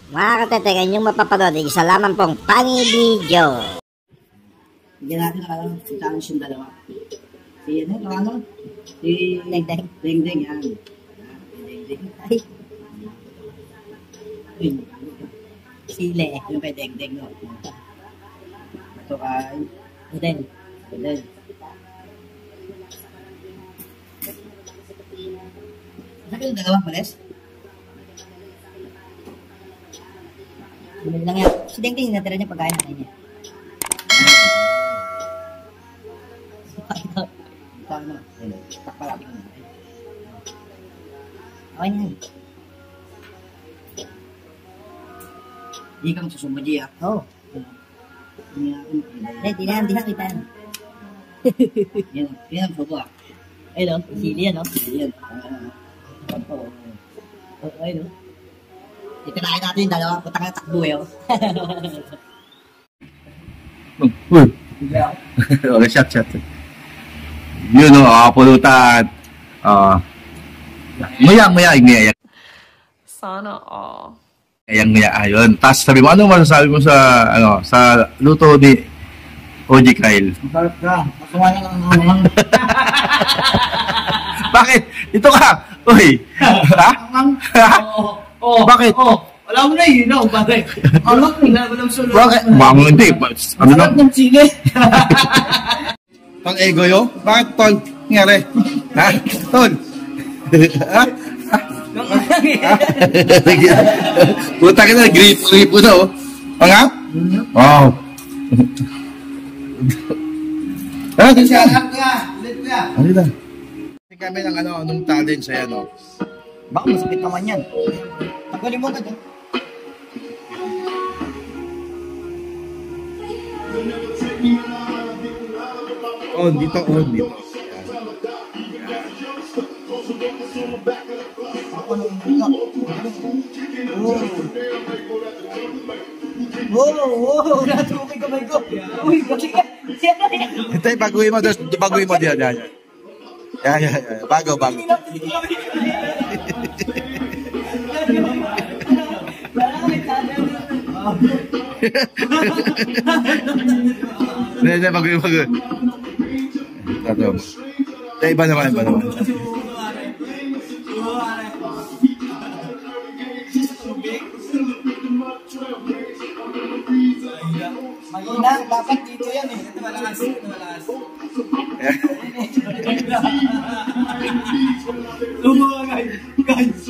Mga katetek, inyong mapapanood, isa lamang pong funny video. Bigyan natin ang si Thanos yung dalawa. Si ano? Si Deng-deng. Deng-deng, yan. Deng-deng. Ay. Sile. Yung kay Deng-deng, no? Ito kay Eden. Eden. Saan yung dalawa, Pares? Bumili lang yan. Si Deng-deng, natira niya pagkain natin niya. Ito, ano? Takpalaki mo. Okay na yan. Hindi kang susumba, G, ah. Oo. Hindi na kita yan. Yan ang subo, ah. Ayun o, sili yan o. Yan. Ayun o. Ipinahin natin yung dalawa. Punta ka na takbo, eh, oh. Uy. Okay, shot. Yun o, pulutan. Nguya. Sana all. Nguya, ayun. Tapos sabi mo, ano masasabi mo sa, sa luto ni OG Kyle? Masarap ka. Masuha na lang. Bakit? Ito ka! Uy! Ha? Oh, bakit? Oh, wala mo na yun, no? Bakit? Alak, wala mo ng sulod. Bakit? Bang, hindi. Ano Masarap ng sili. Tol ego yo? Bakit, Tol? Nangyari? Ha? Tol? Ha? Puta ka na, gripo na, oh. Pangap? Wow. Ah, kasi ka. Ano na? Kami ng anong talent sa'yo, no? Baka masakit naman yan. Tagalin mo ka dyan. Dito. Wow, natukoy kamay ko. Uy, kasi ka. Ito yung baguhin mo diyan. Yan. Bago. Hindi, baguhin. Ito. Iba naman. Mahina, dapat dito yan eh. Ito malakas. Lumuha guys.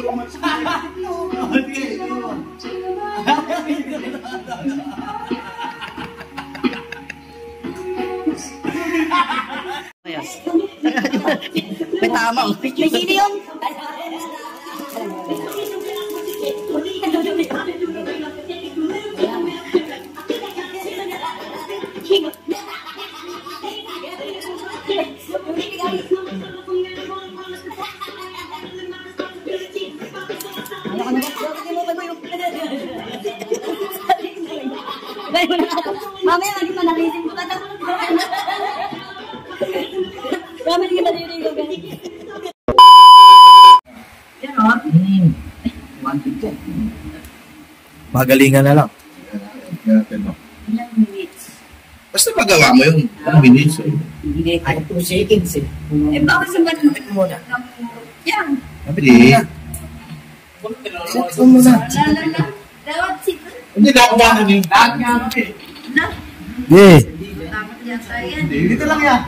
May tama o. May sili yun. Mamaya lagi manalisin ko na. Mamaya lagi manalisin ko. Magalingan na lang. Ilang minutes? Basta magawa mo yung 1 minutes. Hindi, kahit 2 seconds eh. Eh, bakit sa ba't muna? Yan. Hindi. Set ko muna. Dawat siguro. Hindi, lahat eh. Na? Yeah. Dapat yata yan. Dito lang yan.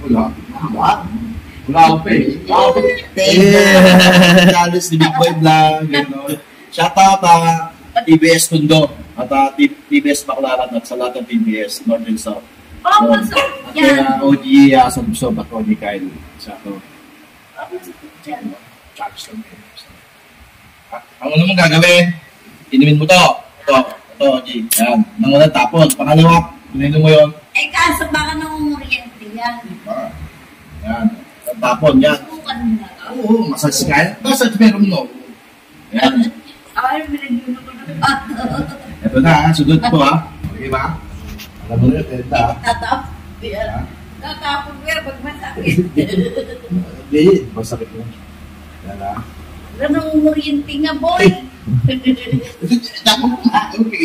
Wala ako pa Carlos ni Big Boy Vlog. Shout out TBS Tundo at TBS Baclaran at sa lahat ng TBS North and South. Oh, so, yan. At OG Subsob at OG Kyle. Ang ano mong gagawin? Inumin mo to. Ito, OG. Yan. Nangunan tapon. Pangalawa, ininom mo yun. Eh, kaso baka nangunguriente yan. Yan. Tapon, yan. Subukan mo na to. Oo, masas kaya. Masas meron mo. Yan. Ay, binagyan ko na. Ito na, sugod po ha. Okay ba? Alam mo na yun, tenta. Tatapon ko yan pag masakit. Hindi, masakit mo. Yan ha. Namumuryente nga, boy.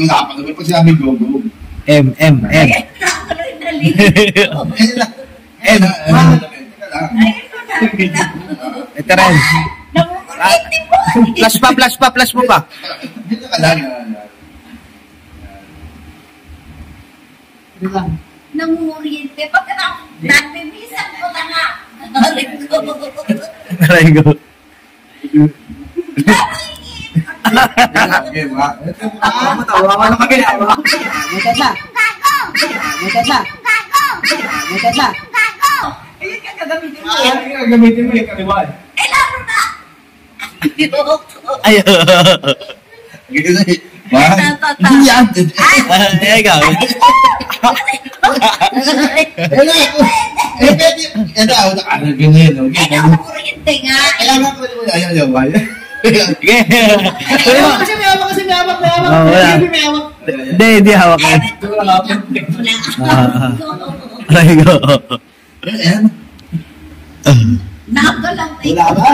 Usapan naman pag sinabi go-go. M. Ayan na, dali. M. Ito rin. Namumuryente, boy. Flash mo pa. Dito ka lang. Namumuryente. Pagka nagbibisan ko na nga. Aray ko. Matawa ka na magagawa. Nekat na. Nekat na. Nekat na. Ayun ka gagamitin mo. Gagamitin mo yung kaliwan. Eh, lalo na. Ay. Hindi yan. Ay, ikaw. Ganyan. Namumuryente nga. Kailangan ko rin ayaw ba? Sige. Kasi may hawak, kasi may hawak. Oh, wala. May hawak. Hindi hawak yan. Aray ko. Nakagalang tayo. Wala ba?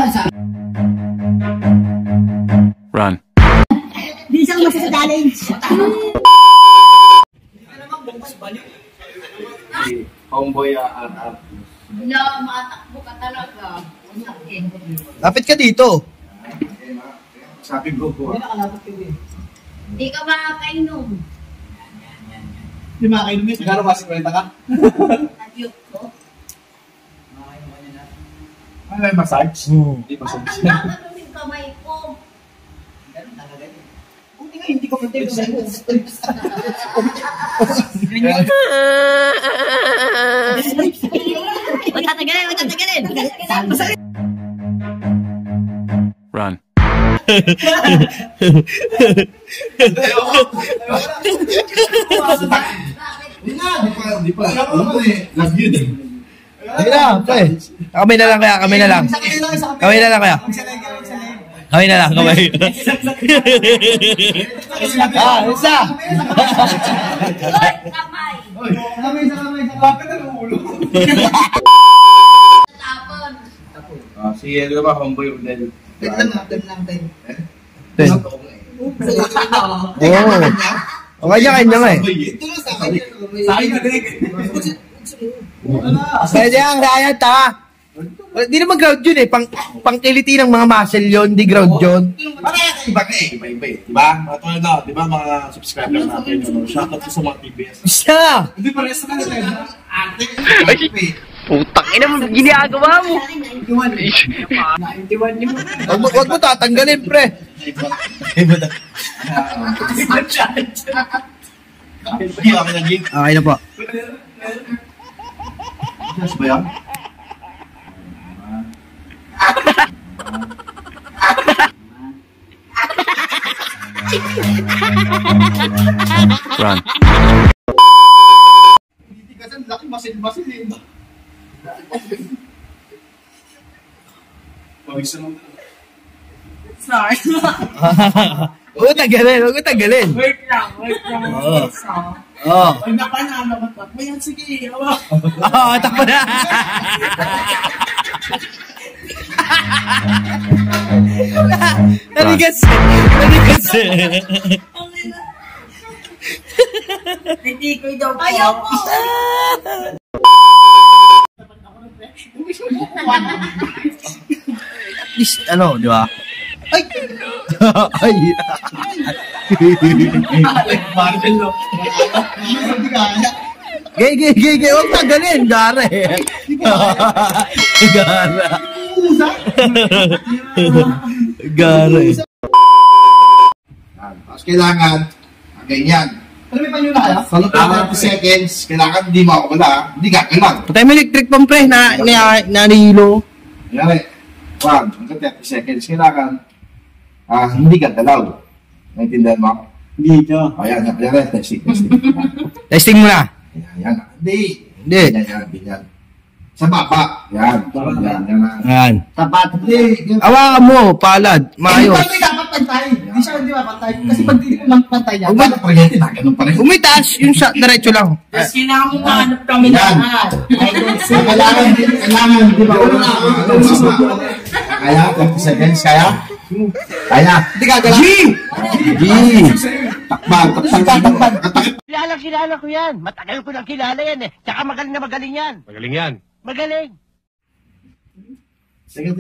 Run. Bilisang mo sa challenge. Homeboy Wala, matakbo ka talaga. Lapit ka dito. sabi ko po. Hindi ka makakainom. Di makakainom yun. Magkano ba 50 ka? Nagyok ko. Ano may massage? Hindi massage. Nakakano yung kamay ko. Hindi ko pwede sa iyo. Magtatagalin. Run. Hindi pa. Ano eh? Last yun eh. Hindi na, pre. Kami na lang kaya. Kami na lang kaya. Isa. Kamay. Bakit ang ulo? Tapon. Si ano ba, homeboy Rodel? Tignan lang. Ten. Oo. O kanya-kanya nga eh. Ito lang sa akin. Sa akin ka din. Pwede ang rayat ha. Hindi naman ground yun eh. Pangkiliti ng mga muscle yun. Hindi ground yun. Parang iba ka eh. Iba eh. Diba? Matulad na, diba mga subscribers natin. Shoutout ko sa mga TBS. Isa. Hindi pa rin sa kanila. Ate. Putang ina mo, ginagawa mo. Huwag mo tatanggalin, pre. Hindi kami naging. Okay na po. Yes ba yan? Run. Hindi kasi laki basil-basil eh. Sorry. Huwag mo tagalin. Wait lang. Oo. Oo. Pag napanalo ko to, mayan sige. Oo, takbo na. Naligas. Hindi ko daw po. Ayaw po. At least, ano, di ba? Ay! Ay! Marvel no? Gay! Huwag tagalin! Gara eh! Gara eh. Tapos kailangan, ganyan. Pero may panyo na kaya? Sa loob ng 30 seconds, kailangan hindi mo ako wala, hindi ka kailangan. Patay mo electric pump pre, nanihilo. Yan eh. 1, hanggang 30 seconds, kailangan hindi ka galaw. Naintindihan mo? Hindi ka. Ayan, testing. Testing mo na. Yan. Hindi. Hindi. Yan. Sa baba. Yan. Ayan. Tapat. Hindi. Awakan mo, palad, maayos. Hindi dapat pantay. Hindi siya hindi mapantay. Kasi pag hindi lang pantay niya. Huwag ba kuryente na ganun pa rin? Umitaas, yung sa diretso lang. Tapos kailangan mo mahanap kami Yan. lahat. Kailangan, di ba? Kaya, 30 seconds, kaya? Kaya. Hindi gagalaw. G! Takpan. Kilala ko yan. Matagal ko nang kilala yan eh. Tsaka magaling na magaling yan. Magaling yan. Magaling. Sige.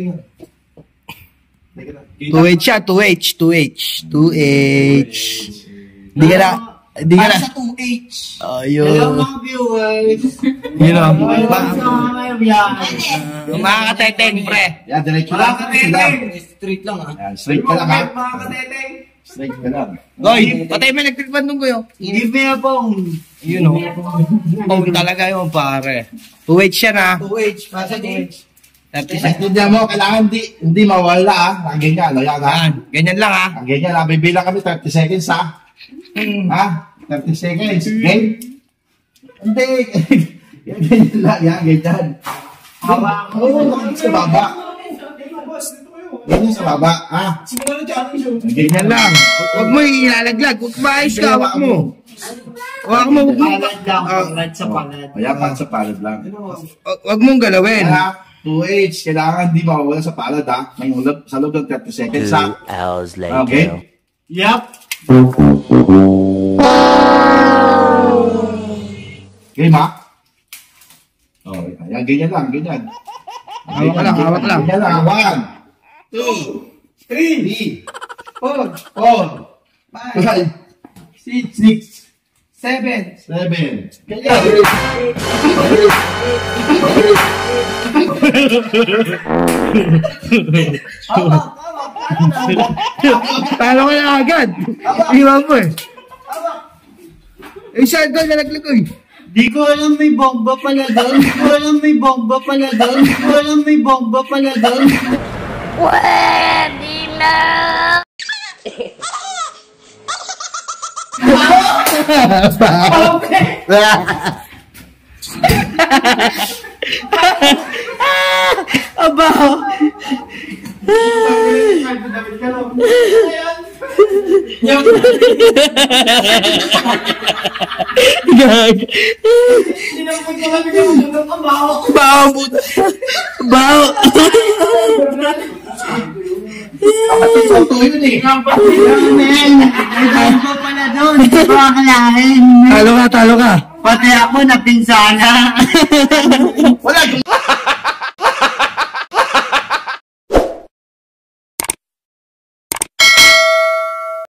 2H siya, 2H. Hindi ka na. Para sa 2H. Ayun. Hello mga viewers. Yun o. Mga kateteng, pre. Yan, diretso lang. Straight lang ah. Yan, straight ka lang ha. Straight ka lang. Goy, patay may nagtripandong ko yun. Give me a phone. Yun o. Oh, talaga yun, pare. 2H siya na. 2H. Para sa 2H. 36. Intindihan mo, kailangan hindi mawala ha. Ganyan, yan ha. Yan, ganyan lang ha. Ganyan ha. Bibilang kami 30 seconds ha. Ha? 30 seconds. Game? Hindi. Ganyan lang. Yan, ganyan. Hawak. Oo, sa baba. Ganyan sa baba. Ha? Ganyan lang. Huwag mo ilalaglag. Huwag maayos ka. Huwag mo. Huwag mo. Palad lang. Palad sa palad. Ayan, pan sa palad lang. Huwag mong galawin. Kaya, 2H, kailangan di mawawala sa palad ha. Sa loob ng 30 seconds ha. 2 hours later. Okay? Yup. Game ha? Oh, ayan, ganyan lang, ganyan. Hawak lang, hawak lang. Ganyan lang, 1, 2, 3, 4, 5, 6, 7. Ganyan. Talo ka na agad. Iwan mo eh. Eh, saan ka nalaglag ko eh? Di ko alam may bomba pala doon. Di ko alam may bomba pala doon. Di ko alam may bomba pala doon. Pwede na! Aba! Gag. Bawo mo. Bawo. May bomba pala doon. Di ko akalain. Talo ka. Pati ako napinsana. Wala.